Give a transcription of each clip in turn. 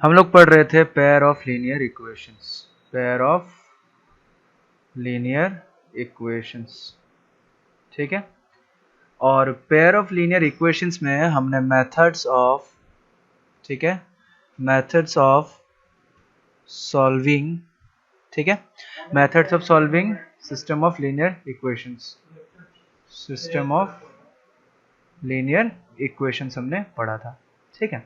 हम लोग पढ़ रहे थे pair of linear equations, pair of linear equations, ठीक है। और पेयर ऑफ लीनियर इक्वेशंस में हमने मेथड्स ऑफ, ठीक है, मेथड्स ऑफ सॉल्विंग, ठीक है, methods of solving system of linear equations, system of linear equations हमने पढ़ा था, ठीक है,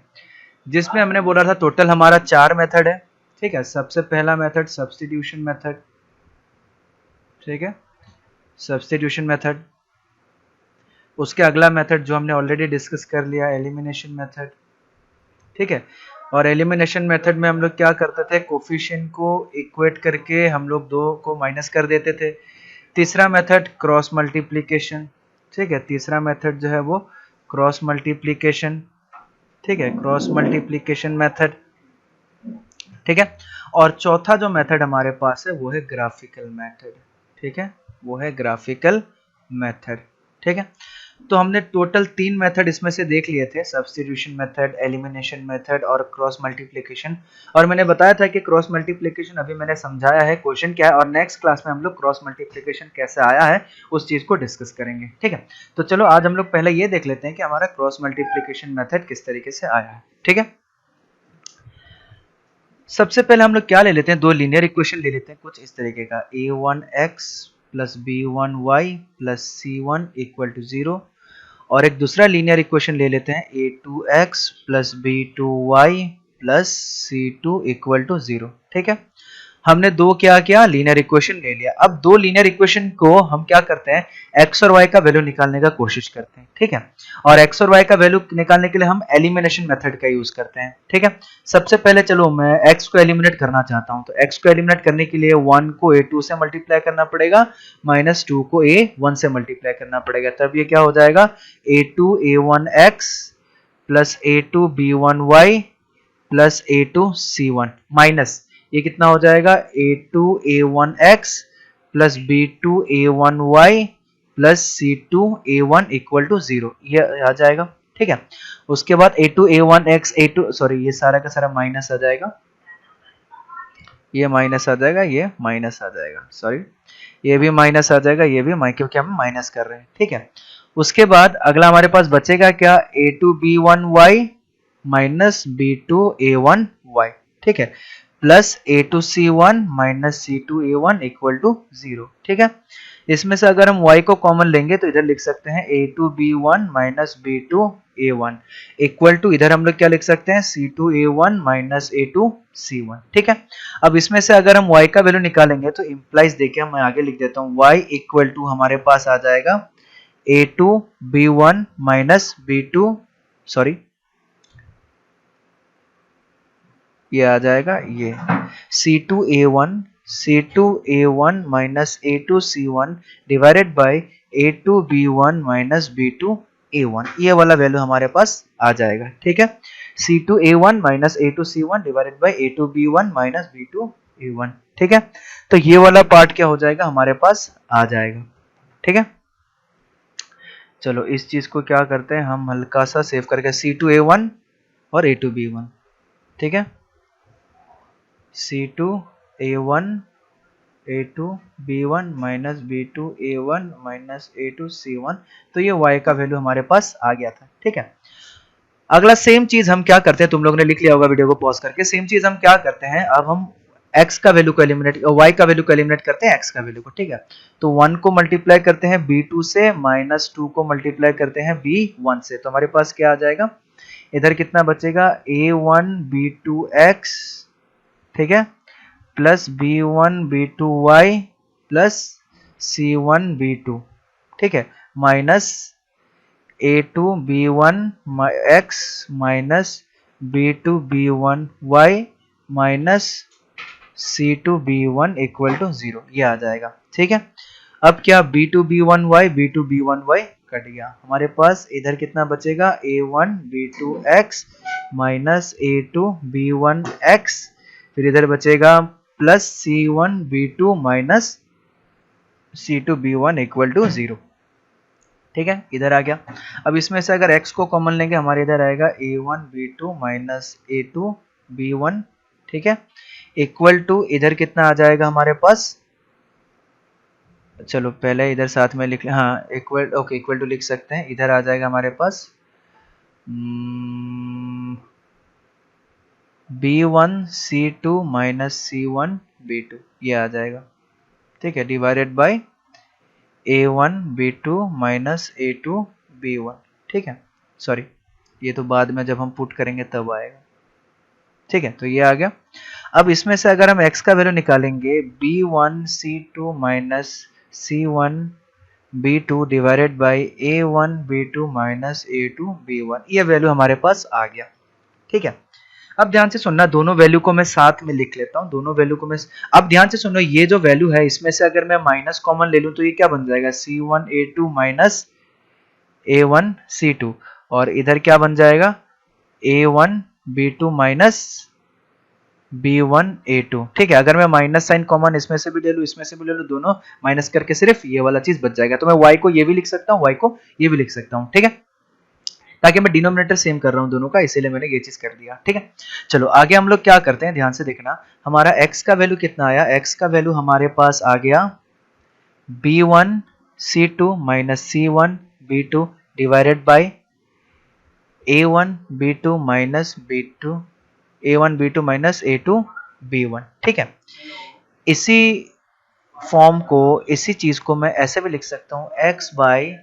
जिसमें हमने बोला था टोटल हमारा 4 मेथड है, ठीक है। सबसे पहला मेथड सब्स्टिट्यूशन मेथड, ठीक है, सब्स्टिट्यूशन मेथड। उसके अगला मेथड जो हमने ऑलरेडी डिस्कस कर लिया, एलिमिनेशन मेथड, ठीक है। और एलिमिनेशन मेथड में हम लोग क्या करते थे, कोफिशिएंट को इक्वेट करके हम लोग दो को माइनस कर देते थे। तीसरा मेथड क्रॉस मल्टीप्लिकेशन, ठीक है, तीसरा मेथड जो है वो क्रॉस मल्टीप्लिकेशन, ठीक है, क्रॉस मल्टीप्लिकेशन मेथड, ठीक है। और चौथा जो मेथड हमारे पास है वो है ग्राफिकल मेथड, ठीक है, वो है ग्राफिकल मेथड, ठीक है। तो हमने टोटल 3 मेथड इसमें से देख लिए थे, सब्स्टिट्यूशन मेथड, एलिमिनेशन मेथड और क्रॉस मल्टीप्लिकेशन। और मैंने बताया था कि क्रॉस मल्टीप्लिकेशन अभी मैंने समझाया है, क्वेश्चन क्या है, और नेक्स्ट क्लास में हम लोग क्रॉस मल्टीप्लिकेशन कैसे आया है उस चीज को डिस्कस करेंगे, ठीक है। तो चलो आज हम लोग पहले ये देख लेते हैं कि हमारा क्रॉस मल्टीप्लिकेशन मेथड किस तरीके से आया है, ठीक है। सबसे पहले हम लोग क्या ले लेते हैं, दो लीनियर इक्वेशन ले लेते हैं कुछ इस तरीके का, a1x plus b1y plus c1 equal to 0। और एक दूसरा लीनियर इक्वेशन ले लेते हैं a2x plus b2y plus c2 equal to 0, ठीक है। हमने दो क्या किया, लीनियर इक्वेशन ले लिया। अब दो लीनियर इक्वेशन को हम क्या करते हैं, x और y का वैल्यू निकालने का कोशिश करते हैं, ठीक है। और x और y का वैल्यू निकालने के लिए हम एलिमिनेशन मेथड का यूज करते हैं, ठीक है। सबसे पहले चलो मैं x को एलिमिनेट करना चाहता हूं, तो x को एलिमिनेट करने के लिए 1 को a2 से मल्टीप्लाई करना पड़ेगा, माइनस 2 को a1 से मल्टीप्लाई करना पड़ेगा, तब ये क्या हो जाएगा, a2 a1x plus a2 b1y plus a2 c1 minus ये कितना हो जाएगा, a2 a1x plus b2 a1y plus c2 a1 equal to 0, ये आ जाएगा, ठीक है। उसके बाद a2 a1x a2 सॉरी ये सारा का सारा माइनस आ जाएगा, ये माइनस आ जाएगा, ये माइनस आ जाएगा, सॉरी ये भी माइनस आ जाएगा, ये भी क्योंकि हम माइनस कर रहे हैं, ठीक है। उसके बाद अगला हमारे पास बचेगा क्या, a2 b1y minus b2 a1y, ठीक है, plus a2 c1 minus c2 a1 equal to 0, ठीक है। इसमें से अगर हम y को कॉमन लेंगे तो इधर लिख सकते हैं a2 b1 minus b2 a1 equal to, इधर हम लोग क्या लिख सकते हैं, c2 a1 minus a2 c1, ठीक है। अब इसमें से अगर हम y का वैल्यू निकालेंगे तो इंप्लाइज देखिए, मैं आगे लिख देता हूँ, y इक्वल टू हमारे पास आ जाएगा a2 b1 minus b2 sorry ये आ जाएगा ये C2A1 minus A2 C1 divided by A2 B1 minus B2 A1, ये वाला वैल्यू हमारे पास आ जाएगा, ठीक है। C2A1 minus A2 C1 divided by A2 B1 minus B2 A1, ठीक है। तो ये वाला पार्ट क्या हो जाएगा, हमारे पास आ जाएगा, ठीक है। चलो इस चीज को क्या करते हैं, हम हल्का सा सेव करके C2A1 और A2 B1, ठीक है, C2 A1 A2 B1 minus B2 A1 minus A2 C1, तो ये y का वैल्यू हमारे पास आ गया था, ठीक है। अगला सेम चीज हम क्या करते हैं, तुम लोगों ने लिख लिया होगा वीडियो को पॉज करके, सेम चीज हम क्या करते हैं, अब हम x का वैल्यू को एलिमिनेट, y का वैल्यू को एलिमिनेट करते हैं x का वैल्यू को, ठीक है। तो 1 को मल्टीप्लाई करते हैं b2 से, माइनस 2 को मल्टीप्लाई करते हैं b1 से, तो हमारे पास क्या आ जाएगा, इधर कितना बचेगा, a1 b2x, ठीक है, plus b1 b2y plus c1 b2, ठीक है, minus a2 b1 x minus b2 b1y minus c2 b1 equal to 0, ये आ जाएगा, ठीक है। अब क्या, b2 b1y कट गया, हमारे पास इधर कितना बचेगा, a1 b2x minus a2 b1x, फिर इधर बचेगा plus c1 b2 minus c2 b1 equal to 0, ठीक है, इधर आ गया। अब इसमें से अगर x को कॉमन लेंगे, हमारे इधर आएगा a1 b2 minus a2 b1, ठीक है, इक्वल टू इधर कितना आ जाएगा हमारे पास, चलो पहले इधर साथ में लिख ले, हाँ इक्वल, ओके इक्वल टू लिख सकते हैं, इधर आ जाएगा हमारे पास b1c2 माइनस c1b2, ये आ जाएगा, ठीक है, divided by a1b2 minus a2b1, ठीक है, सॉरी ये तो बाद में जब हम पुट करेंगे तब आएगा, ठीक है, तो ये आ गया। अब इसमें से अगर हम x का वैल्यू निकालेंगे b1c2 minus c1b2 divided by a1b2 minus a2b1, ये वैल्यू हमारे पास आ गया, ठीक है। अब ध्यान से सुनना, दोनों वैल्यू को मैं साथ में लिख लेता हूं, दोनों वैल्यू को मैं, अब ध्यान से सुनो, ये जो वैल्यू है इसमें से अगर मैं माइनस कॉमन ले लूं तो ये क्या बन जाएगा, c1a2 माइनस a1c2, और इधर क्या बन जाएगा, a1b2 माइनस b1a2, ठीक है। अगर मैं माइनस साइन कॉमन इसमें से भी ले लूं, इसमें से भी ले लूं, दोनों माइनस करके सिर्फ ये वाला चीज बच जाएगा, तो मैं y को ये भी लिख सकता हूं, y को ये भी लिख सकता हूं, ठीक है, ताकि मैं डिनोमिनेटर सेम कर रहा हूं दोनों का, इसीलिए मैंने ये चीज कर दिया, ठीक है। चलो आगे हम लोग क्या करते हैं, ध्यान से देखना, हमारा x का वैल्यू कितना आया, x का वैल्यू हमारे पास आ गया b1c2 minus c1b2 divided by a1b2 minus b2 a1b2 minus a2b1, ठीक है। इसी फॉर्म को, इसी चीज को मैं ऐसे भी लिख सकता हूं, x by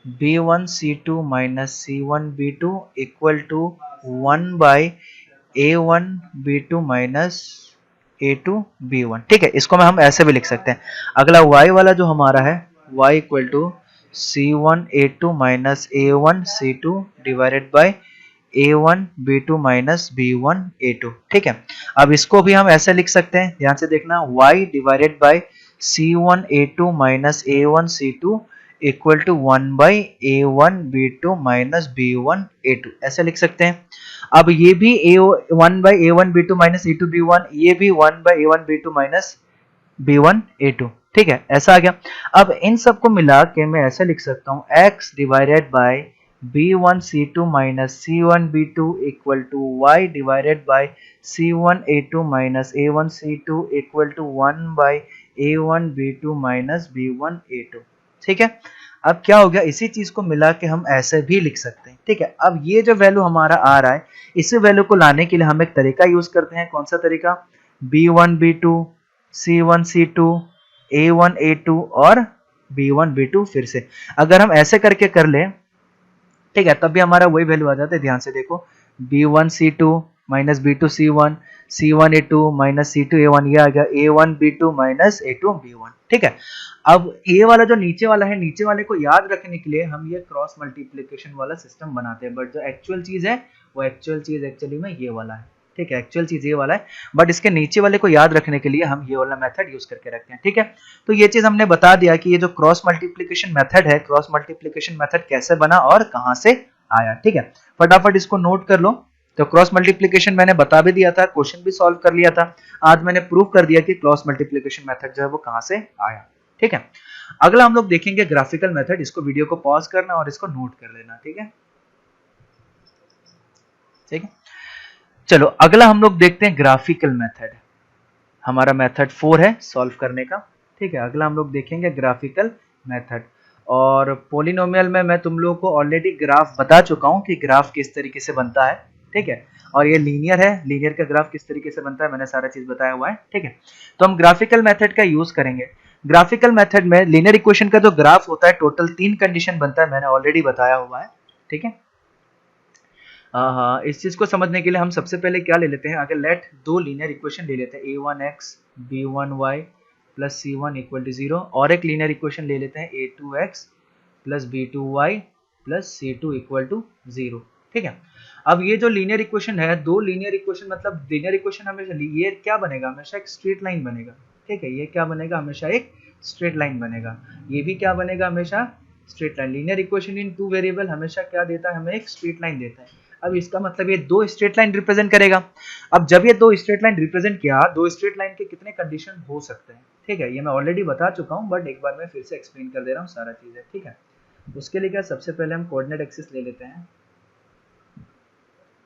b1c2 minus c1b2 equal to 1 by a1b2 minus a2b1, ठीक है, इसको मैं हम ऐसे भी लिख सकते हैं। अगला y वाला जो हमारा है, y equal to c1a2 minus a1c2 divided by a1b2 minus b1a2, ठीक है। अब इसको भी हम ऐसे लिख सकते हैं, ध्यान से देखना, y divided by c1a2 minus a1c2 equal to 1 by a1b2 minus b1a2, ऐसे लिख सकते हैं। अब ये भी 1 बाई a1b2 माइनस a2b1, ये भी 1 बाई a1b2 माइनस b1a2, ठीक है, ऐसा आ गया। अब इन सबको मिला के मैं ऐसे लिख सकता हूँ, x divided by b1c2 minus c1b2 equal to y divided by c1a2 minus a1c2 equal to 1 by a1b2 minus b1a2, ठीक है। अब क्या हो गया, इसी चीज को मिला के हम ऐसे भी लिख सकते हैं, ठीक है। अब ये जो वैल्यू हमारा आ रहा है, इसी वैल्यू को लाने के लिए हम एक तरीका यूज करते हैं, कौन सा तरीका, b1 b2 c1 c2 a1 a2 और b1 b2 फिर से, अगर हम ऐसे करके कर ले, ठीक है, तब भी हमारा वही वैल्यू आ जाता है, ध्यान से देखो, b1 c2 minus b2 c1 c1 a2 minus c2 a1, ये आ गया a1 b2 minus a2 b1, ठीक है। अब ये वाला जो नीचे वाला है, नीचे वाले को याद रखने के लिए हम ये क्रॉस मल्टीप्लिकेशन वाला सिस्टम बनाते हैं, बट जो एक्चुअल चीज है वो एक्चुअल चीज एक्चुअली में ये वाला है, ठीक है, एक्चुअल चीज ये वाला है, बट इसके नीचे वाले को याद रखने के लिए हम ये वाला मेथड यूज करके रखते हैं, ठीक है। तो ये चीज हमने बता दिया कि ये जो क्रॉस मल्टीप्लिकेशन मेथड है, क्रॉस मल्टीप्लिकेशन मेथड कैसे बना और कहां से आया, ठीक है। फटाफट इसको नोट कर लो। तो क्रॉस मल्टीप्लिकेशन मैंने बता भी दिया था, क्वेश्चन भी सॉल्व कर लिया था, आज मैंने प्रूव कर दिया कि क्रॉस मल्टीप्लिकेशन मेथड जो है वो कहां से आया, ठीक है। अगला हम लोग देखेंगे ग्राफिकल मेथड, इसको वीडियो को पॉज करना और इसको नोट कर लेना, ठीक है, ठीक है। चलो अगला हम लोग देखते हैं ग्राफिकल मेथड, हमारा मेथड 4 है सॉल्व करने का, ठीक है। अगला हम लोग देखेंगे ग्राफिकल मेथड, और पोलिनोमियल में मैं तुम लोगों को ऑलरेडी ग्राफ बता चुका हूं कि ग्राफ किस तरीके से बनता है, ठीक है। और ये लीनियर है, लीनियर का ग्राफ किस तरीके से बनता है मैंने सारा चीज बताया हुआ है, ठीक है। तो हम ग्राफिकल मेथड का यूज करेंगे। ग्राफिकल मेथड में लीनियर इक्वेशन का जो ग्राफ होता है, टोटल 3 कंडीशन बनता है, मैंने ऑलरेडी बताया हुआ है, ठीक है। हाँ, इस चीज को समझने के लिए हम सबसे पहले क्या ले लेते हैं, अगर लेट दो लीनियर इक्वेशन ले लेते हैं, a1x b1y plus c1 equal to 0, और एक लीनियर इक्वेशन ले लेते हैं a2x plus b2y plus c2 equal to 0, ठीक है। अब ये जो लीनियर इक्वेशन है, दो लीनियर इक्वेशन, मतलब लीनियर इक्वेशन हमेशा ये क्या बनेगा, हमेशा एक स्ट्रेट लाइन बनेगा, ठीक है। ये क्या बनेगा, हमेशा एक स्ट्रेट लाइन बनेगा, ये भी क्या बनेगा, हमेशा straight line. Linear equation in two variable हमेशा क्या देता है, हमें एक स्ट्रेट लाइन देता है। अब इसका मतलब ये दो स्ट्रेट लाइन रिप्रेजेंट करेगा। अब जब ये दो स्ट्रेट लाइन रिप्रेजेंट किया, दो स्ट्रेट लाइन के कितने कंडीशन हो सकते हैं, ठीक है, ये मैं ऑलरेडी बता चुका हूं, बट एक बार मैं फिर से एक्सप्लेन कर दे रहा हूं सारा चीज है, ठीक है। उसके लिए क्या, सबसे पहले हम कोऑर्डिनेट एक्सिस ले लेते हैं,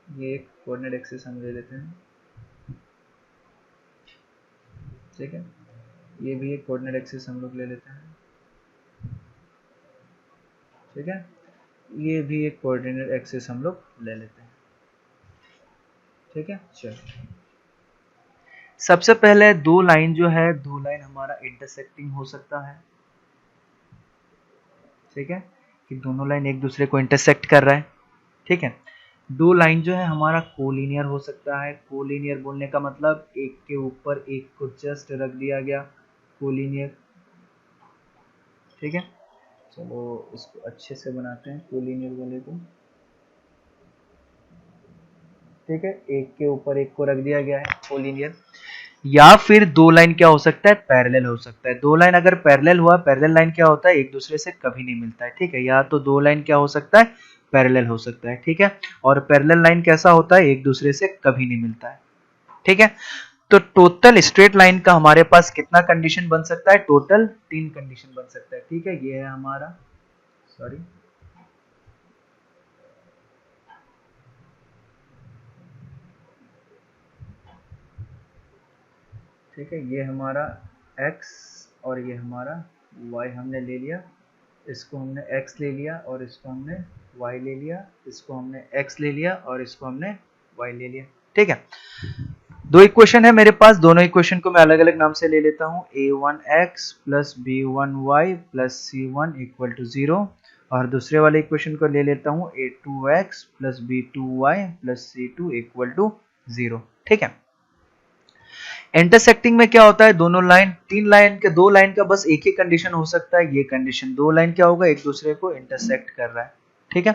ये कोऑर्डिनेट एक्सिस हम ले लेते हैं, ठीक है, ये भी एक कोऑर्डिनेट एक्सिस हम लोग ले लेते हैं। ठीक है, ये भी एक कोऑर्डिनेट एक्सिस हम लोग ले लेते हैं। ठीक है, चलो सबसे पहले दो लाइन जो है, दो लाइन हमारा इंटरसेक्टिंग हो सकता है। ठीक है, कि दोनों लाइन एक दूसरे को इंटरसेक्ट कर रहा है। ठीक है, दो लाइन जो है हमारा कोलिनियर हो सकता है। कोलिनियर बोलने का मतलब एक के ऊपर एक को जस्ट रख दिया गया, कोलिनियर। ठीक है, चलो इसको अच्छे से बनाते हैं कोलिनियर वाले को। ठीक है, एक के ऊपर एक को रख दिया गया है, कोलिनियर। या फिर दो लाइन क्या हो सकता है, पैरेलल हो सकता है। दो लाइन अगर पैरेलल हुआ, पैरेलल लाइन क्या होता है, एक दूसरे से कभी नहीं मिलता है। ठीक है, या तो दो लाइन क्या हो सकता है, पैरेलल हो सकता है। ठीक है, और पैरेलल लाइन कैसा होता है, एक दूसरे से कभी नहीं मिलता है। ठीक है, तो टोटल स्ट्रेट लाइन का हमारे पास कितना कंडीशन बन सकता है, टोटल 3 कंडीशन बन सकता है। ठीक है, ये है हमारा, सॉरी, ठीक है, ये हमारा x और ये हमारा y हमने ले लिया। इसको हमने x ले लिया और इसको हमने y ले लिया। इसको हमने x ले लिया और इसको हमने y ले लिया। ठीक है, दो इक्वेशन है मेरे पास, दोनों इक्वेशन को मैं अलग अलग नाम से ले लेता हूँ। a1x plus b1y plus c1 equal to 0, और दूसरे वाले इक्वेशन को ले लेता हूँ a2x plus b2y plus c2 equal to 0। ठीक है, इंटरसेक्टिंग में क्या होता है, दोनों लाइन, तीन लाइन के, दो लाइन का बस एक ही कंडीशन हो सकता है, ये कंडीशन। दो लाइन क्या होगा, एक दूसरे को इंटरसेक्ट कर रहा है। ठीक है,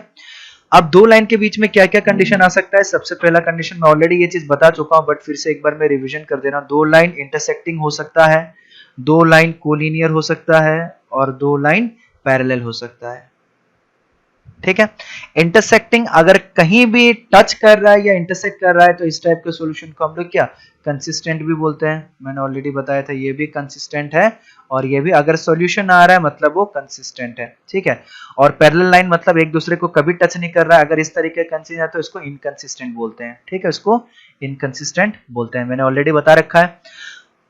अब दो लाइन के बीच में क्या क्या कंडीशन आ सकता है। सबसे पहला कंडीशन, मैं ऑलरेडी ये चीज बता चुका हूं, बट फिर से एक बार मैं रिवीजन कर दे रहा हूं। दो लाइन इंटरसेक्टिंग हो सकता है, दो लाइन कोलिनियर हो सकता है, और दो लाइन पैरेलल हो सकता है। ठीक है, इंटरसेक्टिंग अगर कहीं भी टच कर रहा है या इंटरसेक्ट कर रहा है तो इस टाइप के सॉल्यूशन को हम लोग क्या, कंसिस्टेंट भी बोलते हैं। मैंने ऑलरेडी बताया था, ये भी कंसिस्टेंट है, और ये भी अगर सॉल्यूशन आ रहा है मतलब वो कंसिस्टेंट है। ठीक है, और पैरेलल लाइन मतलब एक दूसरे को कभी टच नहीं कर रहा है, अगर इस तरीके का कंसिस्टेंट है तो इसको इनकंसिस्टेंट बोलते हैं। ठीक है, इसको इनकंसिस्टेंट बोलते हैं, मैंने ऑलरेडी बता रखा है।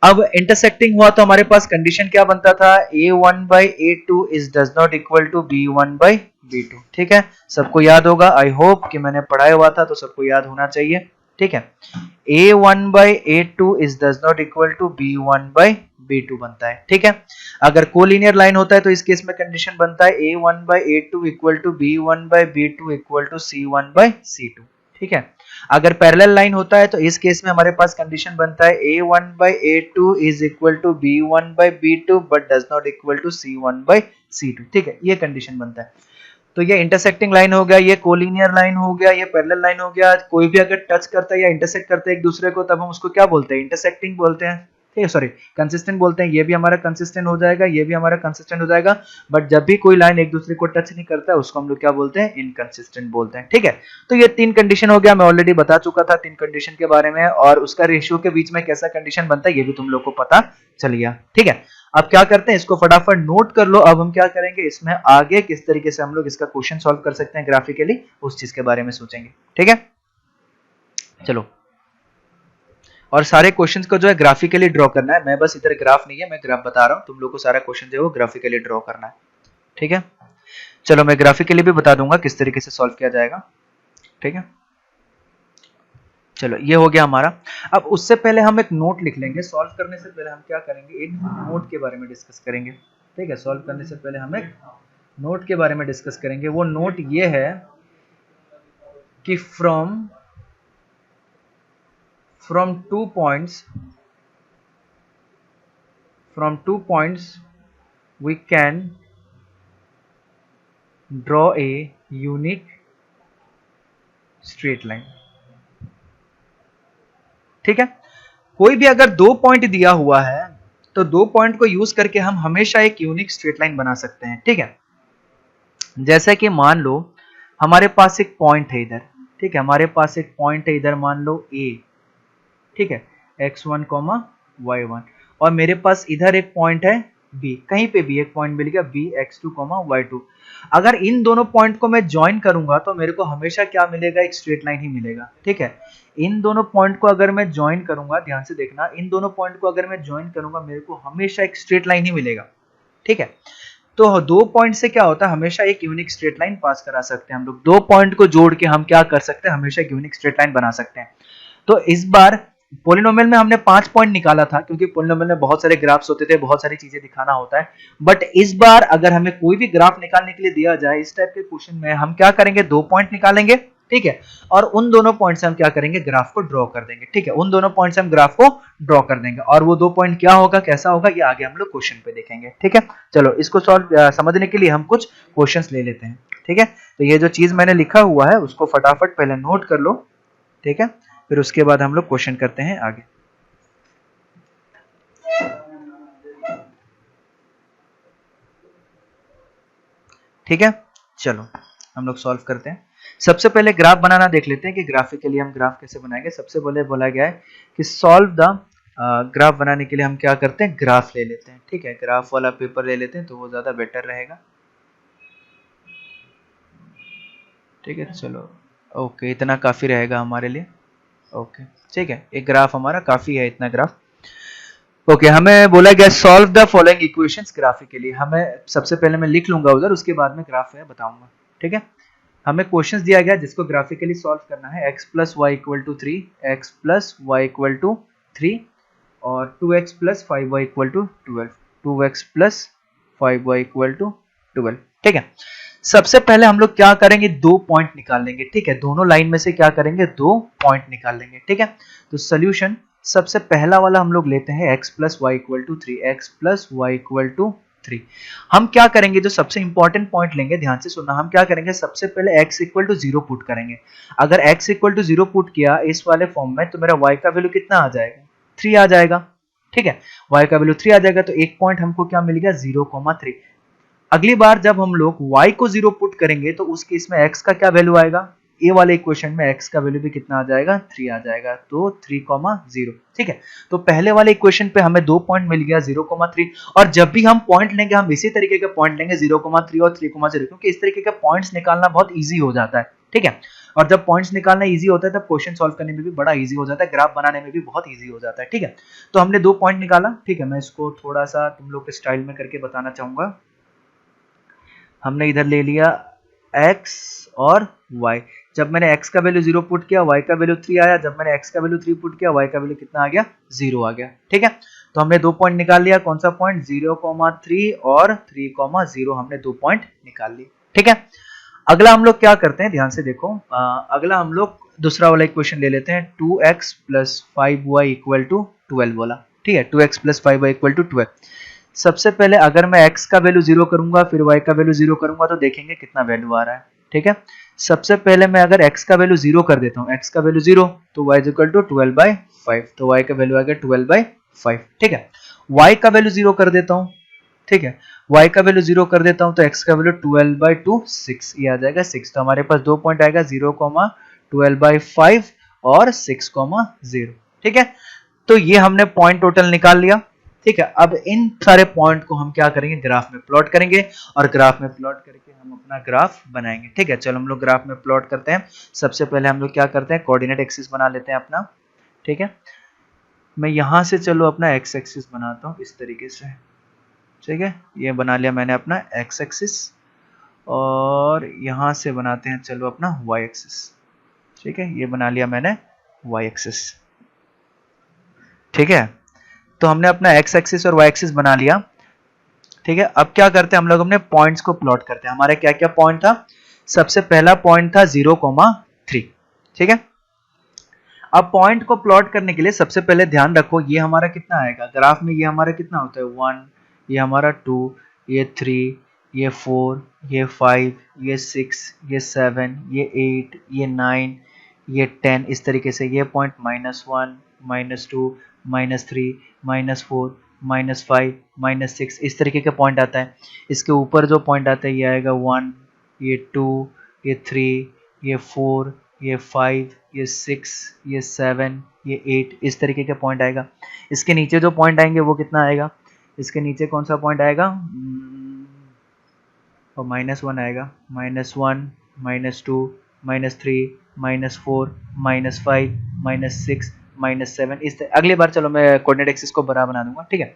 अब इंटरसेक्टिंग हुआ तो हमारे पास कंडीशन क्या बनता था, a1 by a2 is does not equal to b1 by b2। ठीक है, सबको याद होगा, आई होप कि मैंने पढ़ाया हुआ था तो सबको याद होना चाहिए। ठीक है, a1 by a2 is does not equal to b1 by b2 बनता है। ठीक है, अगर कोलिनियर लाइन होता है तो इस केस में कंडीशन बनता है a1 by a2 equal to b1 by b2 equal to c1 by c2। ठीक है, अगर पैरेलल लाइन होता है तो इस केस में हमारे पास कंडीशन बनता है a1 by a2 is equal to b1 by b2 but does not equal to c1 by c2। ठीक है, ये कंडीशन बनता है। तो ये इंटरसेक्टिंग लाइन हो गया, ये कोलिनियर लाइन हो गया, ये पैरेलल लाइन हो गया। कोई भी अगर टच करता है या इंटरसेक्ट करता है एक दूसरे को, तब हम उसको क्या बोलते हैं, इंटरसेक्टिंग बोलते हैं। ठीक है, सॉरी, कंसिस्टेंट बोलते हैं। ये भी हमारा कंसिस्टेंट हो जाएगा, ये भी हमारा कंसिस्टेंट हो जाएगा, बट जब भी कोई लाइन एक दूसरे को टच नहीं करता है उसको हम लोग क्या बोलते हैं, इनकंसिस्टेंट बोलते हैं। ठीक है, तो ये तीन कंडीशन हो गया, मैं ऑलरेडी बता चुका था तीन कंडीशन के बारे में, और उसका रेशियो के बीच में कैसा कंडीशन बनता है ये भी तुम लोग को पता चल गया। ठीक है, अब क्या करते हैं, इसको फटाफट नोट कर लो। अब हम क्या करेंगे, इसमें आगे किस तरीके से हम लोग इसका क्वेश्चन सॉल्व कर सकते हैं ग्राफिकली, उस चीज के बारे में सोचेंगे। ठीक है, चलो, और सारे क्वेश्चंस को जो है ग्राफिकली ड्रॉ करना है। मैं बस इधर ग्राफ नहीं है, मैं ग्राफ बता रहा हूं, तुम लोग को सारा क्वेश्चन जो है वो ग्राफिकली ड्रॉ करना है। ठीक है, चलो मैं ग्राफिकली भी बता दूंगा किस तरीके से सॉल्व किया जाएगा। ठीक है, चलो ये हो गया हमारा। अब उससे पहले हम एक नोट लिख लेंगे, सॉल्व करने से पहले हम क्या करेंगे, एक नोट के बारे में डिस्कस करेंगे। ठीक है, सॉल्व करने से पहले हम एक नोट के बारे में डिस्कस करेंगे। वो नोट ये है कि from 2 points we can draw a unique straight line। ठीक है, कोई भी अगर दो पॉइंट दिया हुआ है तो दो पॉइंट को यूज करके हम हमेशा एक यूनिक स्ट्रेट लाइन बना सकते हैं। ठीक है, जैसे कि मान लो हमारे पास एक पॉइंट है इधर। ठीक है, हमारे पास एक पॉइंट है इधर, मान लो a। ठीक है, x1, y1, और मेरे पास इधर एक पॉइंट है बी, कहीं पे भी एक पॉइंट मिल गया बी x2, y2। अगर इन दोनों पॉइंट को मैं ज्वाइन करूंगा तो मेरे को हमेशा क्या मिलेगा, एक स्ट्रेट लाइन ही मिलेगा। ठीक है, इन दोनों पॉइंट को अगर मैं ज्वाइन करूंगा, ध्यान से देखना, इन दोनों पॉइंट को अगर मैं ज्वाइन करूंगा मेरे को हमेशा एक स्ट्रेट लाइन ही मिलेगा। ठीक है, तो दो पॉइंट से क्या होता है, हमेशा एक यूनिक स्ट्रेट लाइन पास करा सकते हैं हम लोग। दो पॉइंट को जोड़ के हम क्या कर सकते हैं, हमेशा एक यूनिक स्ट्रेट लाइन बना सकते हैं। तो इस बार पोलिनोमियल में हमने 5 पॉइंट निकाला था, क्योंकि पोलिनोमियल में बहुत सारे ग्राफ्स होते थे, बहुत सारी चीजें दिखाना होता है। बट इस बार अगर हमें कोई भी ग्राफ निकालने के लिए दिया जाए इस टाइप के क्वेश्चन में, हम क्या करेंगे, 2 पॉइंट निकालेंगे। ठीक है, और उन दोनों पॉइंट से हम क्या करेंगे, ग्राफ को ड्रॉ कर देंगे। ठीक है, उन दोनों पॉइंट से हम ग्राफ को ड्रॉ कर देंगे, और वो 2 पॉइंट क्या होगा, कैसा होगा, ये आगे हम लोग क्वेश्चन पे देखेंगे। ठीक है, चलो इसको समझने के लिए हम कुछ क्वेश्चंस ले लेते हैं। ठीक है, तो ये जो चीज मैंने लिखा हुआ है उसको फटाफट पहले नोट कर लो। ठीक है, फिर उसके बाद हम लोग क्वेश्चन करते हैं आगे। ठीक है, चलो हम लोग सॉल्व करते हैं। सबसे पहले ग्राफ बनाना देख लेते हैं कि ग्राफिकली हम ग्राफ कैसे बनाएंगे। सबसे पहले बोला गया है कि सॉल्व द ग्राफ बनाने के लिए हम क्या करते हैं, ग्राफ ले लेते हैं। ठीक है, ग्राफ वाला पेपर ले लेते हैं तो वो ज्यादा बेटर रहेगा। ठीक है, चलो ओके, इतना काफी रहेगा हमारे लिए। ओके, ठीक है, एक ग्राफ हमारा काफी है, इतना ग्राफ। ओके, हमें बोला गया solve the following equations graphically. हमें सबसे पहले मैं लिख लूंगा उधर, उसके बाद में ग्राफ है बताऊंगा। ठीक है, हमें क्वेश्चंस दिया गया जिसको ग्राफिकली सॉल्व करना है। x plus y equal to 3, x plus y equal to 3 और 2x plus 5y equal to 12, 2x plus 5y equal to 12। ठीक है, सबसे पहले हम लोग क्या करेंगे, 2 पॉइंट निकाल लेंगे। ठीक है, दोनों लाइन में से क्या करेंगे, 2 पॉइंट निकाल लेंगे। ठीक है, तो सोल्यूशन सबसे पहला वाला हम लोग लेते हैं x plus y equal to 3, x plus y equal to 3। हम क्या करेंगे, जो सबसे इंपॉर्टेंट पॉइंट लेंगे, ध्यान से सुनना, हम क्या करेंगे, सबसे पहले x इक्वल टू 0 पुट करेंगे। अगर x इक्वल टू 0 पुट किया इस वाले फॉर्म में तो मेरा y का वैल्यू कितना आ जाएगा, 3 आ जाएगा। ठीक है, y का वैल्यू 3 आ जाएगा, तो एक पॉइंट हमको क्या मिल गया, 0,3। अगली बार जब हम लोग y को 0 पुट करेंगे तो उस केस में x का क्या वैल्यू आएगा, ए वाले इक्वेशन में x का वैल्यू भी कितना आ जाएगा, 3 आ जाएगा, तो 3,0। ठीक है, तो पहले वाले इक्वेशन पे हमें 2 पॉइंट मिल गया, 0,3। और जब भी हम पॉइंट लेंगे हम इसी तरीके के पॉइंट लेंगे, 0,3 और 3,0, क्योंकि इस तरीके के पॉइंट्स निकालना बहुत ईजी हो जाता है। ठीक है, और जब पॉइंट्स निकालना ईजी होता है तब क्वेश्चन सॉल्व करने में भी बड़ा ईजी हो जाता है, ग्राफ बनाने में भी बहुत ईजी हो जाता है। ठीक है, तो हमने 2 पॉइंट निकाला। ठीक है, मैं इसको थोड़ा सा तुम लोग के स्टाइल में करके बताना चाहूंगा। हमने इधर ले लिया x और y। जब मैंने x का वैल्यू 0 पुट किया, y का वैल्यू 3 आया। जब मैंने x का वैल्यू 3 पुट किया, y का वैल्यू कितना आ गया, 0 आ गया। ठीक है, तो हमने 2 पॉइंट निकाल लिया। कौन सा पॉइंट, 0,3 और 3,0 हमने 2 पॉइंट निकाल लिए। ठीक है, अगला हम लोग क्या करते हैं, ध्यान से देखो। अगला हम लोग दूसरा वाला इक्वेशन ले लेते हैं, 2x plus 5y equal to 12 वाला। ठीक है, 2x plus 5y equal to 12। सबसे पहले अगर मैं x का वैल्यू 0 करूंगा फिर y का वैल्यू 0 करूंगा तो देखेंगे कितना वैल्यू आ रहा है। ठीक है, सबसे पहले मैं अगर x का वैल्यू 0 कर देता हूं, x का वैल्यू 0 तो y इक्वल टू 12/5, तो y का वैल्यू आ गया 12/5। ठीक है, y का वैल्यू 0 कर देता हूं। ठीक है, y का वैल्यू 0 कर देता हूं तो x का वैल्यू 12/2, 6, ये आ जाएगा 6। तो हमारे पास 2 पॉइंट आएगा, 0,12/5 और 6,0। ठीक है, तो ये हमने पॉइंट टोटल निकाल लिया। ठीक है, अब इन सारे पॉइंट को हम क्या करेंगे, ग्राफ में प्लॉट करेंगे, और ग्राफ में प्लॉट करके हम अपना ग्राफ बनाएंगे। ठीक है, चलो हम लोग ग्राफ में प्लॉट करते हैं। सबसे पहले हम लोग क्या करते हैं, कोऑर्डिनेट एक्सिस बना लेते हैं अपना। ठीक है, मैं यहां से चलो अपना एक्स एक्सिस बनाता हूं इस तरीके से। ठीक है, ये बना लिया मैंने अपना एक्स एक्सिस, और यहां से बनाते हैं चलो अपना वाई एक्सिस। ठीक है, ये बना लिया मैंने वाई एक्सिस। ठीक है, तो हमने अपना x एक्सिस और y एक्सिस बना लिया। ठीक है, अब क्या करते हैं हम लोग, अपने पॉइंट्स को प्लॉट करते हैं। हमारे क्या क्या पॉइंट था, सबसे पहला पॉइंट था 0,3। ठीक है, अब पॉइंट को प्लॉट करने के लिए सबसे पहले ध्यान रखो ये हमारा कितना आएगा ग्राफ में, ये हमारा कितना होता है 1, ये हमारा 2, ये 3, ये 4, ये 5, ये 6, ये 7, ये 8, ये 9, ये 10, इस तरीके से। ये पॉइंट -1, -2, -3, -4, -5, -6, इस तरीके का पॉइंट आता है। इसके ऊपर जो पॉइंट आता है ये आएगा 1, ये 2, ये 3, ये 4, ये 5, ये 6, ये 7, ये 8, इस तरीके का पॉइंट आएगा। इसके नीचे जो पॉइंट आएंगे वो कितना आएगा, इसके नीचे कौन सा पॉइंट आएगा, और -1 आएगा, -1, -2, -3, -4, -5, -6, -7, इस अगली बार चलो मैं कोऑर्डिनेट एक्सिस को बड़ा बना दूंगा, ठीक है।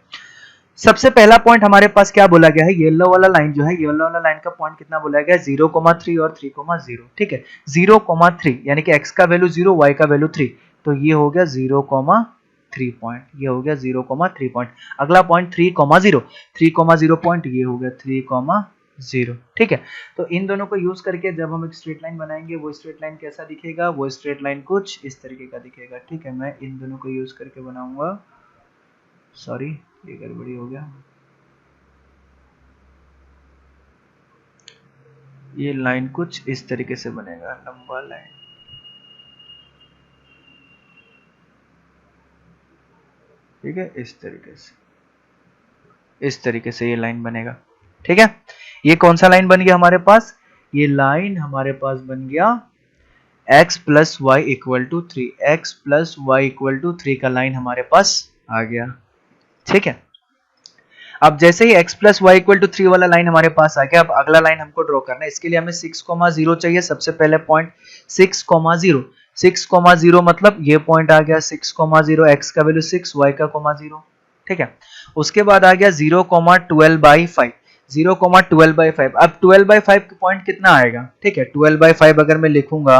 सबसे पहला पॉइंट हमारे पास क्या बोला गया है, येलो वाला लाइन जो है, येलो वाला लाइन का पॉइंट कितना बोला गया है, 0,3 और 3,0, ठीक है। 0,3 यानी कि x का वैल्यू 0, y का वैल्यू 3, तो ये हो गया 0,3 पॉइंट, ये हो गया 0,3 पॉइंट। अगला पॉइंट 3,0, 3,0 पॉइंट, ये हो गया 3,0, ठीक है। तो इन दोनों को यूज करके जब हम एक स्ट्रेट लाइन बनाएंगे, वो स्ट्रेट लाइन कैसा दिखेगा, वो स्ट्रेट लाइन कुछ इस तरीके का दिखेगा, ठीक है। मैं इन दोनों को यूज करके बनाऊंगा, सॉरी ये गड़बड़ी हो गया, ये लाइन कुछ इस तरीके से बनेगा, लंबा लाइन, ठीक है, इस तरीके से ये लाइन बनेगा, ठीक है। ये कौन सा लाइन बन गया हमारे पास, ये लाइन हमारे पास बन गया x plus y equal to 3, x plus y equal to 3 का लाइन हमारे पास आ गया, ठीक है। अब जैसे ही x plus y equal to 3 वाला लाइन हमारे पास आ गया, अब अगला लाइन हमको ड्रॉ करना है। इसके लिए हमें 6,0 चाहिए, सबसे पहले पॉइंट 6,0, 6,0 मतलब ये पॉइंट आ गया 6,0, x का वैल्यू 6, y का 0, ठीक है। उसके बाद आ गया 0,12/5, 0,12/5। अब 12/5 पॉइंट कितना आएगा, ठीक है। 12/5 अगर मैं लिखूंगा,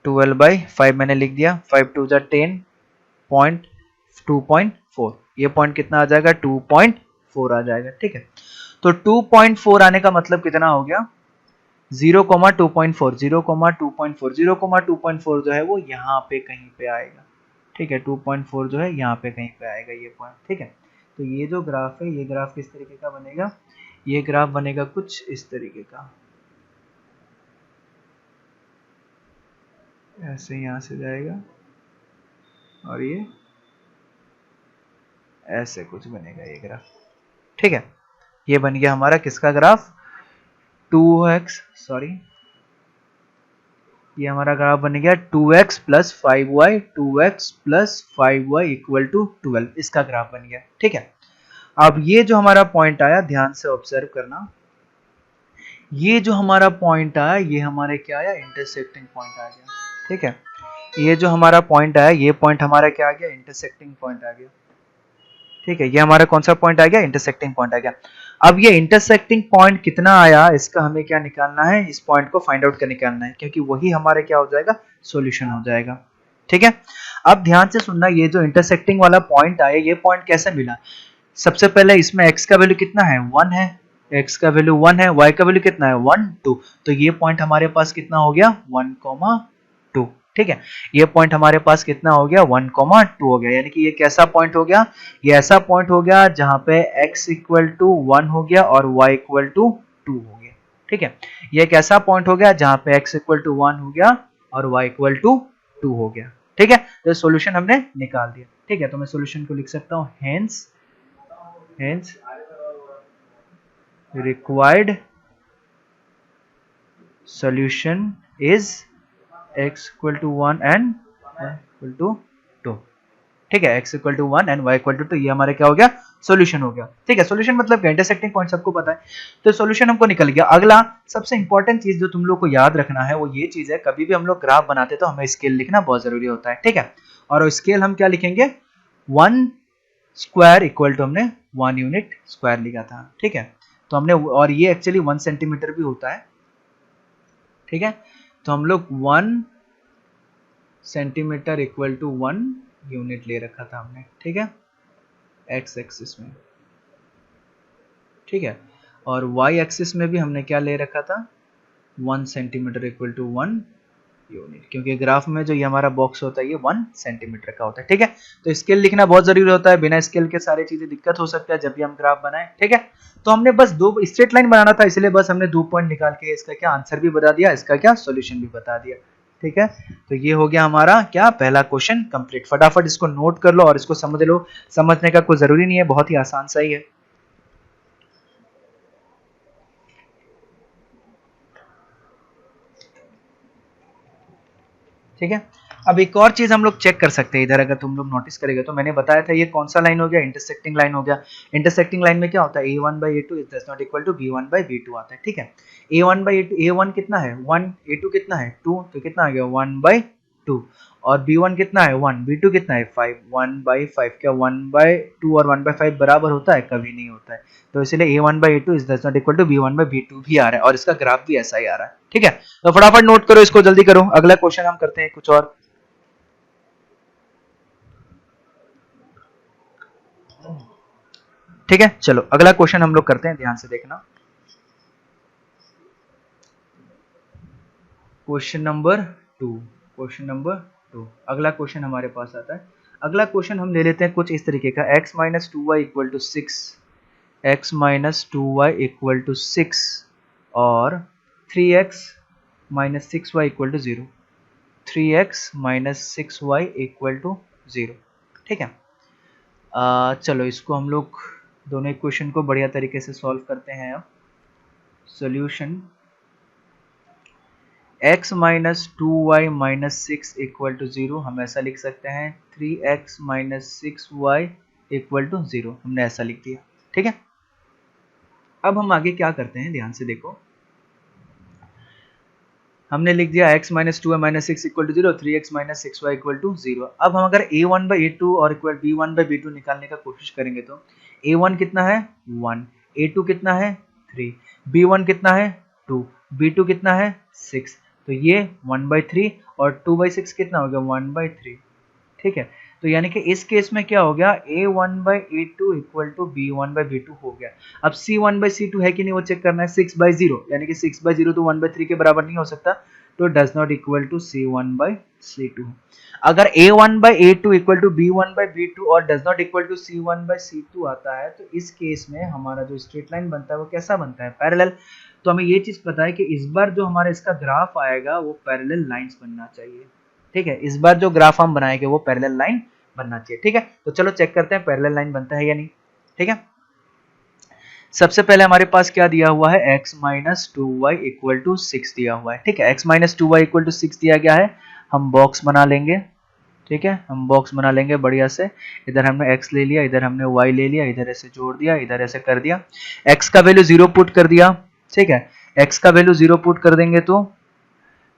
12/5 मैंने लिख दिया, 5 2 10 पॉइंट 2.4, ये पॉइंट कितना आ जाएगा, 2.4 आ जाएगा, ठीक है। तो 2.4 आने का मतलब कितना हो गया, 0,2.4, 0,2.4, 0,2.4 जो है वो यहाँ पे कहीं पे आएगा, ठीक है। 2.4 जो है यहाँ पे कहीं पे आएगा ये पॉइंट, ठीक है। तो ये जो ग्राफ है, ये ग्राफ किस तरीके का बनेगा, ये ग्राफ बनेगा कुछ इस तरीके का, ऐसे यहाँ से जाएगा और ये ऐसे कुछ बनेगा ये ग्राफ, ठीक है। ये बन गया हमारा किसका ग्राफ, 2x, सॉरी ये हमारा ग्राफ बन गया 2x plus 5y, 2x plus 5y equal to 12, इसका ग्राफ बन गया, ठीक है। अब ये जो हमारा पॉइंट आया, ध्यान से ऑब्जर्व करना, ये जो हमारा पॉइंट आया, ये हमारे क्या आया, इंटरसेक्टिंग पॉइंट आ गया, ठीक है। ये जो हमारा पॉइंट आया, ये पॉइंट हमारा क्या आ गया, इंटरसेक्टिंग पॉइंट आ गया, ठीक है। ये हमारा कौन सा पॉइंट आ गया, इंटरसेक्टिंग पॉइंट आ गया। अब ये इंटरसेक्टिंग पॉइंट कितना आया, इसका हमें क्या निकालना है, इस पॉइंट को फाइंड आउट कर निकालना है, क्योंकि वही हमारे क्या हो जाएगा, सॉल्यूशन हो जाएगा, ठीक है। अब ध्यान से सुनना, ये जो इंटरसेक्टिंग वाला पॉइंट आया, ये पॉइंट कैसे मिला, सबसे पहले इसमें x का वैल्यू कितना है, 1 है, x का वैल्यू 1 है, y का वैल्यू कितना है, 1 2, तो ये पॉइंट हमारे पास कितना हो गया, 1,2, ठीक है। ये पॉइंट हमारे पास कितना हो गया, 1,2 हो गया, यानी कि ये कैसा पॉइंट हो गया, ये ऐसा पॉइंट हो गया जहां पे x इक्वल टू 1 हो गया और y इक्वल टू 2 हो गया, ठीक है। ये एक ऐसा पॉइंट हो गया जहां पे x इक्वल टू 1 हो गया और y इक्वल टू 2 हो गया, ठीक है। तो सॉल्यूशन हमने निकाल दिया, ठीक है। तो मैं सॉल्यूशन को लिख सकता हूं, hence required solution is x equal to 1 and y equal to 2, ठीक है। x equal to 1 and y equal to 2, ये हमारे क्या हो गया, सॉल्यूशन हो गया, ठीक है। सॉल्यूशन मतलब क्या, इंटरसेक्टिंग पॉइंट सबको पता है, तो सॉल्यूशन हमको निकल गया। अगला सबसे इंपॉर्टेंट चीज जो तुम लोग को याद रखना है, वो ये चीज है, कभी भी हम लोग ग्राफ बनाते तो हमें स्केल लिखना बहुत जरूरी होता है, ठीक है। और स्केल हम क्या लिखेंगे, 1 स्क्वायर इक्वल टू, हमने 1 यूनिट स्क्वायर लिखा था, ठीक है। तो हमने, और ये एक्चुअली 1 सेंटीमीटर भी होता है, ठीक है। तो हम लोग 1 सेंटीमीटर इक्वल टू 1 यूनिट ले रखा था हमने, ठीक है, एक्स एक्सिस में, ठीक है। और वाई एक्सिस में भी हमने क्या ले रखा था, 1 सेंटीमीटर इक्वल टू 1 यूनिट, क्योंकि ग्राफ में जो ये हमारा बॉक्स होता है ये 1 सेंटीमीटर का होता है, ठीक है। तो स्केल लिखना बहुत जरूरी होता है, बिना स्केल के सारी चीजें दिक्कत हो सकता है जब भी हम ग्राफ बनाएं, ठीक है। तो हमने बस दो स्ट्रेट लाइन बनाना था, इसलिए बस हमने 2 पॉइंट निकाल के इसका क्या आंसर भी बता दिया, इसका क्या सॉल्यूशन भी बता दिया, ठीक है। तो ये हो गया हमारा क्या, पहला क्वेश्चन कंप्लीट। फटाफट इसको नोट कर लो और इसको समझ लो, समझने का कोई जरूरी नहीं है, बहुत ही आसान सा ही है, ठीक है। अब एक और चीज हम लोग चेक कर सकते हैं इधर, अगर तुम लोग नोटिस करेंगे तो मैंने बताया था ये कौन सा लाइन हो गया, इंटरसेक्टिंग लाइन हो गया। इंटरसेक्टिंग लाइन में क्या होता है, a1/a2 is does not equal to b1/b2 आता है, ठीक है। a1/a2, a1 कितना है 1, a2 कितना है 2, तो कितना आ गया 1/2, और b1 कितना है 1, b2 कितना है 5, 1/5। क्या 1/2 और 1/5 बराबर होता है, कभी नहीं होता है। तो इसलिए a1/a2 is does not equal to b1/b2 भी आ रहा है, और इसका ग्राफ भी ऐसा ही आ रहा है, ठीक है। तो फटाफट नोट करो इसको, जल्दी करो, अगला क्वेश्चन हम करते हैं कुछ और। ठीक है, चलो अगला क्वेश्चन हम लोग करते हैं, ध्यान से देखना। क्वेश्चन नंबर 2, क्वेश्चन नंबर 2, अगला क्वेश्चन हमारे पास आता है। अगला क्वेश्चन हम ले लेते हैं कुछ इस तरीके का, x minus 2y equal to 6, x minus 2y equal to 6 और 3x minus 6y equal to 0, 3x minus 6y equal to 0, ठीक है। चलो इसको हम लोग दोनों इक्वेशन को बढ़िया तरीके से सॉल्व करते हैं। अब solution, x minus 2y minus 6 equal to 0, हम ऐसा लिख सकते हैं 3x minus 6y equal to 0, हमने ऐसा लिख दिया, ठीक है। अब हम आगे क्या करते हैं, ध्यान से देखो। हमने लिख दिया x minus 2y minus 6 equal to 0, 3x minus 6y equal to 0। अब हम अगर a1/a2 और इक्वल b1/b2 निकालने का कोशिश करेंगे तो a1 कितना है 1, a2 कितना है 3, b1 कितना है 2, b2 कितना है 6, तो ये 1/3 और 2/6 कितना हो गया 1/3, ठीक है। तो यानी कि इस केस में क्या हो गया, a1/a2 इक्वल टू b1/b2 हो गया। अब c1/c2 है कि नहीं वो चेक करना है, 6/0 यानी कि 6/0 तो 1/3 के बराबर नहीं हो सकता, तो does not equal to c1/c2। अगर a1/a2 इक्वल टू b1/b2 और does not equal to c1/c2 आता है, तो इस केस में हमारा जो स्ट्रेट लाइन बनता है वो कैसा बनता है, पैरेलल। तो हमें ये चीज पता है कि इस बार जो हमारा इसका ग्राफ आएगा वो पैरेलल लाइंस बनना चाहिए, ठीक है। इस बार जो ग्राफ हम बनाएंगे वो पैरेलल लाइन बनना चाहिए, ठीक है। तो चलो चेक करते हैं पैरेलल लाइन बनता है या नहीं, ठीक है। सबसे पहले हमारे पास क्या दिया हुआ है, x minus 2y equal to 6 दिया हुआ है, ठीक है। x minus 2y equal to 6 दिया गया है, हम बॉक्स बना लेंगे, ठीक है। हम बॉक्स बना लेंगे बढ़िया से, इधर हमने x ले लिया, इधर हमने y ले लिया, इधर ऐसे जोड़ दिया, इधर ऐसे कर दिया, x का वैल्यू 0 पुट कर दिया, ठीक है। x का वैल्यू 0 पुट कर देंगे तो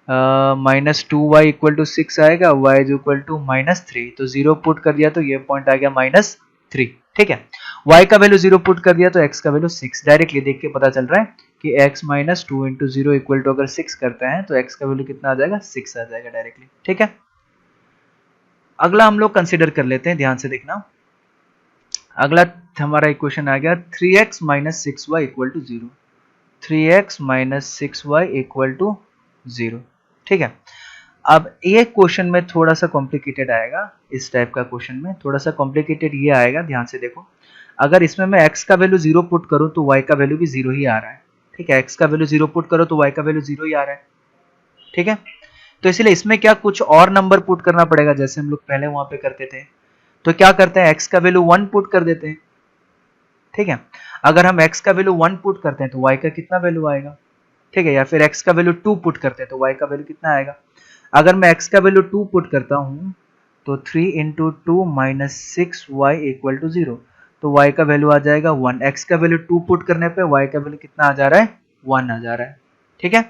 माइनस 2y इक्वल टू 6 आएगा, y इज इक्वल टू -3, तो 0 पुट कर दिया तो ये पॉइंट आ गया -3, ठीक है। y का वैल्यू 0 पुट कर दिया तो x का वैल्यू 6, डायरेक्टली देख के पता चल रहा है कि x minus 2 into 0 equal to अगर 6 करते हैं तो x का वैल्यू कितना आ जाएगा 6 आ जाएगा डायरेक्टली, ठीक है। अगला हम लोग कंसिडर कर लेते हैं, ध्यान से देखना। अगला हमारा इक्वेशन आ गया 3x minus 6y equal to 0, 3x minus 6y equal to 0, ठीक है। अब ये क्वेश्चन में थोड़ा सा कॉम्प्लिकेटेड आएगा, इस टाइप का क्वेश्चन में थोड़ा सा कॉम्प्लिकेटेड ये आएगा, ध्यान से देखो। अगर इसमें मैं x का वैल्यू 0 पुट करूं तो y का वैल्यू भी 0 ही आ रहा है, ठीक है। x का वैल्यू 0 पुट करो तो y का वैल्यू 0 ही आ रहा है, ठीक है। तो इसलिए इसमें क्या कुछ और नंबर पुट करना पड़ेगा, जैसे हम लोग पहले वहां पे करते थे। तो क्या करते हैं, x का वैल्यू 1 पुट कर देते हैं, ठीक है। अगर हम x का वैल्यू 1 पुट करते हैं तो y का कितना वैल्यू आएगा, ठीक है। या फिर x का वैल्यू 2 पुट करते हैं तो y का वैल्यू कितना आएगा। अगर मैं x का वैल्यू 2 पुट करता हूं तो 3 into 2 minus 6y equal to 0, तो y का वैल्यू आ जाएगा 1। x का वैल्यू 2 पुट करने पे y का वैल्यू कितना आ जा रहा है 1 आ जा रहा है, ठीक है।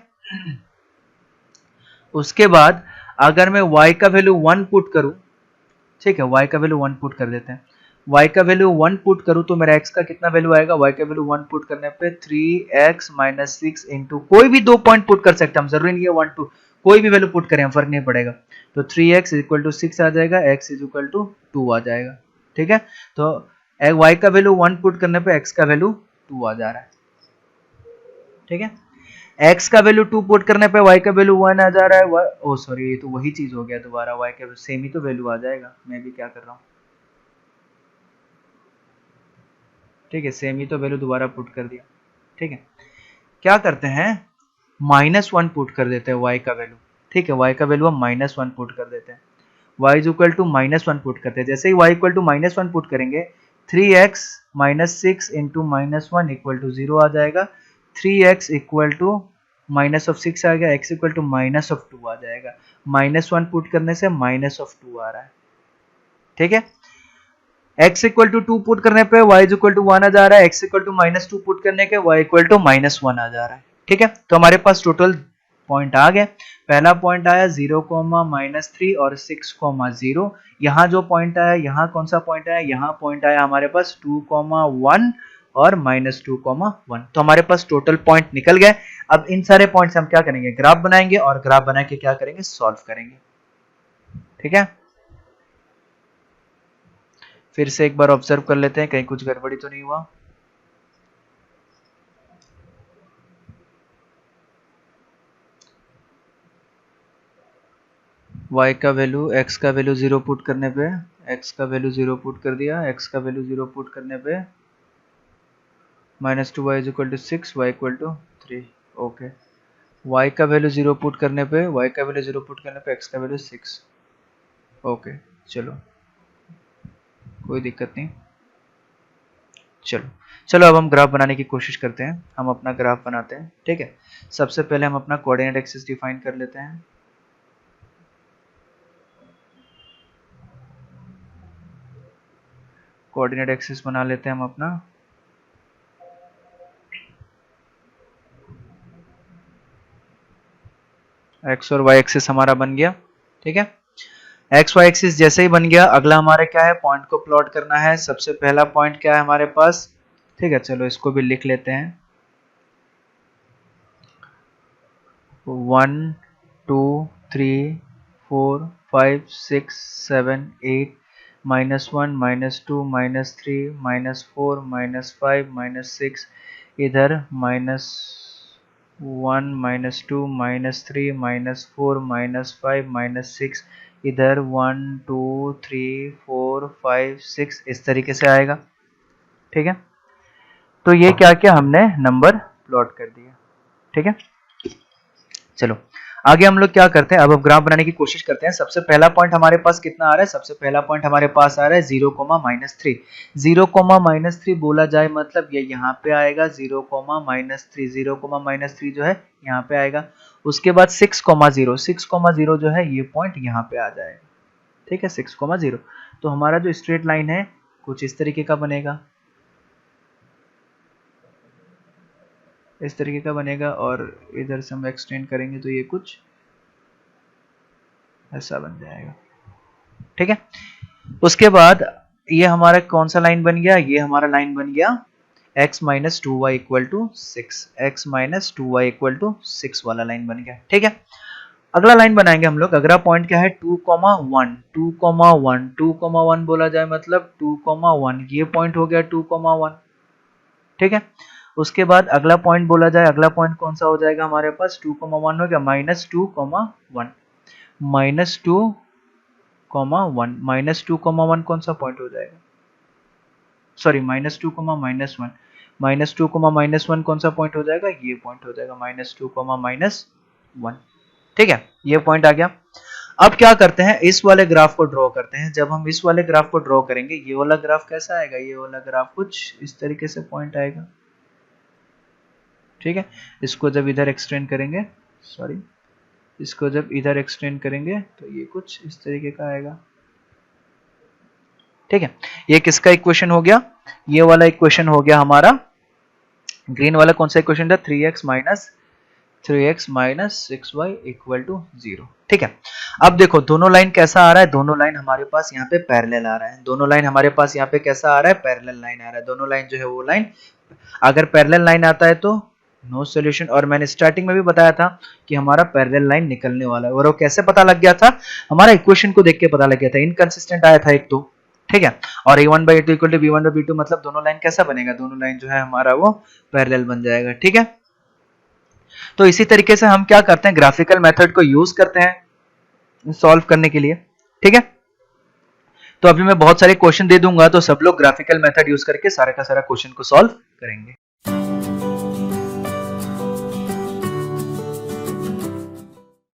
उसके बाद अगर मैं y का वैल्यू 1 पुट करूं, ठीक है, y का वैल्यू 1 पुट कर देते हैं, y का वैल्यू 1 पुट करूं तो मेरा x का कितना वैल्यू आएगा, y का वैल्यू 1 पुट करने पे 3x माइनस 6 इंटू कोई भी 2 पॉइंट पुट कर सकते हैं हम, जरूरी नहीं है 1 2, कोई भी वैल्यू पुट करें फर्क नहीं पड़ेगा। तो 3x इक्वल टू 6 आ जाएगा, x इज इक्वल टू 2 आ जाएगा, ठीक है। तो y का वैल्यू 1 पुट करने पे x का वैल्यू 2 आ जा रहा है, ठीक है। x का वैल्यू 2 पुट करने पे y का वैल्यू 1 आ जा रहा है, ओ सॉरी ये तो वही चीज हो गया दोबारा, y का सेम ही तो वैल्यू आ जाएगा, मैं भी क्या कर रहा हूँ, ठीक है, सेम ही तो वैल्यू दोबारा पुट कर दिया, ठीक है। क्या करते हैं, -1 पुट कर देते हैं y का वैल्यू, ठीक है। y का वैल्यू हम -1 पुट कर देते हैं, y is equal to -1 put करते हैं। जैसे ही y इक्वल टू -1 पुट करेंगे 3x minus 6 into -1 equal to 0 आ जाएगा, 3x equal to minus of 6 आ गया, x equal to minus of 2 आ जाएगा। -1 पुट करने से माइनस ऑफ 2 आ रहा है, ठीक है। x इक्वल टू 2 पुट करने पे y इक्वल टू 1 आ जा रहा है, x इक्वल टू -2 पुट करने के y इक्वल टू -1 आ जा रहा है, ठीक है। तो हमारे पास टोटल पॉइंट आ गए। पहला पॉइंट आया 0, -3 और 6, 0। यहाँ जो पॉइंट आया, यहाँ कौन सा पॉइंट आया, यहाँ पॉइंट आया हमारे पास 2, 1 और -2, 1। तो हमारे पास टोटल पॉइंट निकल गए। अब इन सारे पॉइंट से हम क्या करेंगे, ग्राफ बनाएंगे और ग्राफ बना के क्या करेंगे, सॉल्व करेंगे, ठीक है। फिर से एक बार ऑब्जर्व कर लेते हैं कहीं कुछ गड़बड़ी तो नहीं हुआ। y का वैल्यू, x का वैल्यू 0 पुट करने पे, x का वैल्यू 0 पुट कर दिया, x का वैल्यू 0 पुट करने पे -2y equal to 6, y equal to 3, okay. y का वैल्यू 0 पुट करने पे, y का वैल्यू 0 पुट करने पे x का वैल्यू 6, ओके। चलो कोई दिक्कत नहीं। चलो चलो अब हम ग्राफ बनाने की कोशिश करते हैं। हम अपना ग्राफ बनाते हैं, ठीक है। सबसे पहले हम अपना कोऑर्डिनेट एक्सिस डिफाइन कर लेते हैं। कोऑर्डिनेट एक्सिस बना लेते हैं हम अपना। एक्स और वाई एक्सिस हमारा बन गया, ठीक है। एक्स वाई एक्सिस जैसे ही बन गया, अगला हमारे क्या है, पॉइंट को प्लॉट करना है। सबसे पहला पॉइंट क्या है हमारे पास, ठीक है। चलो इसको भी लिख लेते हैं, 1 2 3 4 5 6 7 8 -1 -2 -3 -4 -5 -6, इधर -1 -2 -3 -4 -5 -6, इधर 1 2 3 4 5 6, इस तरीके से आएगा, ठीक है। तो ये क्या किया हमने, नंबर प्लॉट कर दिया, ठीक है। चलो आगे हम लोग क्या करते हैं, अब ग्राफ बनाने की कोशिश करते हैं। सबसे पहला पॉइंट हमारे पास कितना आ रहा है, सबसे पहला पॉइंट हमारे पास आ रहा है 0, -3। 0, -3 बोला जाए मतलब ये यहाँ पे आएगा, 0, -3, 0, -3 जो है यहाँ पे आएगा। उसके बाद 6, 0, 6, 0 जो है ये पॉइंट यहाँ पे आ जाएगा, ठीक है, 6, 0। तो हमारा जो स्ट्रेट लाइन है कुछ इस तरीके का बनेगा, इस तरीके का बनेगा, और इधर से हम एक्सटेंड करेंगे तो ये कुछ ऐसा बन जाएगा, ठीक है। उसके बाद ये हमारा कौन सा लाइन बन गया, ये हमारा लाइन बन गया x - 2y equal to 6, x - 2y equal to 6 वाला लाइन बन गया, ठीक है। अगला लाइन बनाएंगे हम लोग। अगला पॉइंट क्या है, 2, 1, 2, 1, 2, 1 बोला जाए मतलब 2, 1, ये पॉइंट हो गया 2, 1, ठीक है। उसके बाद अगला पॉइंट बोला जाए, अगला पॉइंट कौन सा हो जाएगा हमारे पास, 2, 1 हो गया, -2, 1, -2, 1, -2, 1 कौन सा पॉइंट हो जाएगा, सॉरी -2, -1, -2, -1 कौन सा पॉइंट हो जाएगा, ये पॉइंट हो जाएगा, -2, -1, ठीक है। ये पॉइंट आ गया। अब क्या करते हैं, इस वाले ग्राफ को ड्रॉ करते हैं। जब हम इस वाले ग्राफ को ड्रॉ करेंगे, ये वाला ग्राफ कैसा आएगा, ये वाला ग्राफ कुछ इस तरीके से पॉइंट आएगा, ठीक है। इसको जब इधर एक्सटेंड करेंगे, सॉरी, इसको जब इधर एक्सटेंड करेंगे तो ये कुछ इस तरीके का आएगा, ठीक है। ये किसका इक्वेशन हो गया, ये वाला इक्वेशन हो गया हमारा। ग्रीन वाला कौन सा इक्वेशन था, 3x - 6y इक्वल टू 0, ठीक है। अब देखो दोनों लाइन कैसा आ रहा है, दोनों लाइन हमारे पास यहाँ पे पैरेलल आ रहा है, दोनों लाइन हमारे पास यहाँ पे कैसा आ रहा है, पैरेलल लाइन आ रहा है। दोनों लाइन जो है वो लाइन, अगर पैरेलल लाइन आता है तो नो सॉल्यूशन। और मैंने स्टार्टिंग में भी बताया था कि हमारा पैरेलल लाइन निकलने वाला है, और वो कैसे पता लग गया था, हमारा इक्वेशन को देख के पता लग गया था, इनकंसिस्टेंट आया था एक तो, ठीक है। और a1/a2 इक्वल टू b1/b2 मतलब दोनों लाइन कैसा बनेगा, दोनों लाइन जो है हमारा वो पैरेलल बन जाएगा, ठीक है। तो इसी तरीके से हम क्या करते हैं, ग्राफिकल मेथड को यूज करते हैं सॉल्व करने के लिए, ठीक है। तो अभी मैं बहुत सारे क्वेश्चन दे दूंगा, तो सब लोग ग्राफिकल मेथड यूज करके सारे का सारा क्वेश्चन को सॉल्व करेंगे।